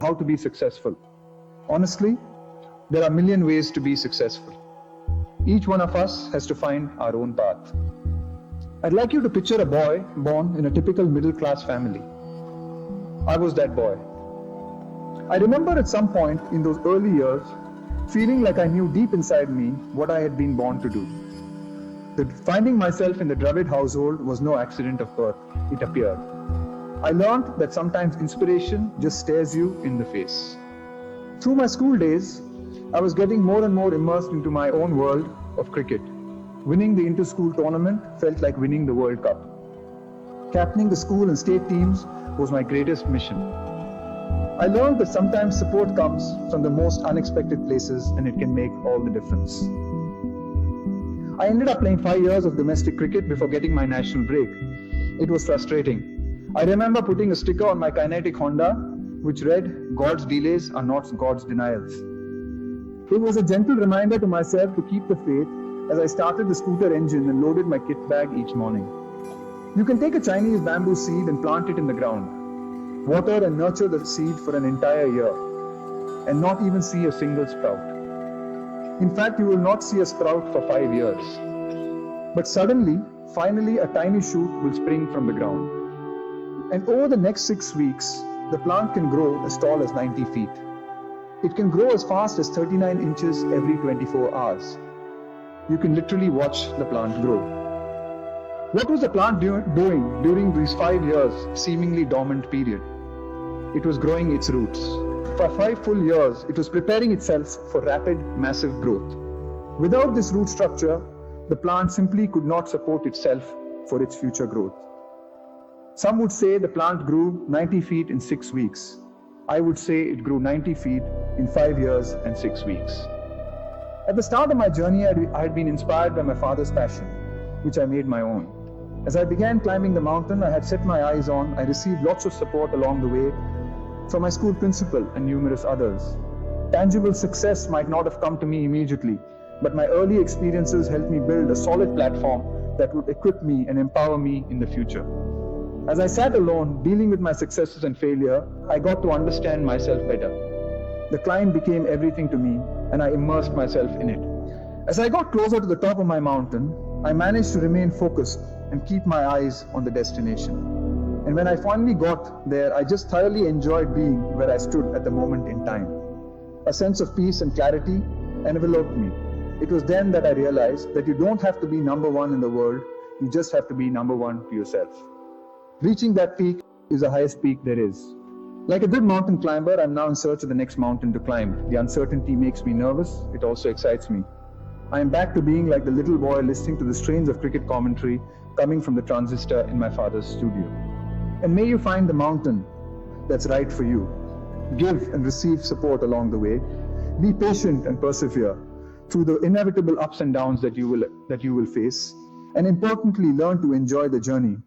how to be successful. Honestly, there are a million ways to be successful. Each one of us has to find our own path. I'd like you to picture a boy born in a typical middle-class family. I was that boy. I remember at some point in those early years feeling like I knew deep inside me what I had been born to do. That finding myself in the Dravid household was no accident of birth, it appeared. I learned that sometimes inspiration just stares you in the face. Through my school days, I was getting more and more immersed into my own world of cricket. Winning the inter-school tournament felt like winning the World Cup. Captaining the school and state teams was my greatest mission. I learned that sometimes support comes from the most unexpected places and it can make all the difference. I ended up playing 5 years of domestic cricket before getting my national break. It was frustrating. I remember putting a sticker on my Kinetic Honda which read, "God's delays are not God's denials." It was a gentle reminder to myself to keep the faith as I started the scooter engine and loaded my kit bag each morning. You can take a Chinese bamboo seed and plant it in the ground, water and nurture the seed for an entire year, and not even see a single sprout. In fact, you will not see a sprout for 5 years. But suddenly, finally, a tiny shoot will spring from the ground. And over the next 6 weeks, the plant can grow as tall as 90 feet. It can grow as fast as 39 inches every 24 hours. You can literally watch the plant grow. What was the plant doing during these 5 years seemingly dormant period? It was growing its roots. For 5 full years, it was preparing itself for rapid, massive growth. Without this root structure, the plant simply could not support itself for its future growth. Some would say the plant grew 90 feet in 6 weeks. I would say it grew 90 feet in 5 years and 6 weeks. At the start of my journey, I had been inspired by my father's passion, which I made my own. As I began climbing the mountain I had set my eyes on, I received lots of support along the way from my school principal and numerous others. Tangible success might not have come to me immediately, but my early experiences helped me build a solid platform that would equip me and empower me in the future. As I sat alone, dealing with my successes and failure, I got to understand myself better. The climb became everything to me, and I immersed myself in it. As I got closer to the top of my mountain, I managed to remain focused and keep my eyes on the destination. And when I finally got there, I just thoroughly enjoyed being where I stood at the moment in time. A sense of peace and clarity enveloped me. It was then that I realized that you don't have to be number one in the world, you just have to be number one to yourself. Reaching that peak is the highest peak there is. Like a good mountain climber, I'm now in search of the next mountain to climb. The uncertainty makes me nervous, it also excites me. I am back to being like the little boy listening to the strains of cricket commentary coming from the transistor in my father's studio. And may you find the mountain that's right for you. Give and receive support along the way. Be patient and persevere through the inevitable ups and downs that you will face. And importantly, learn to enjoy the journey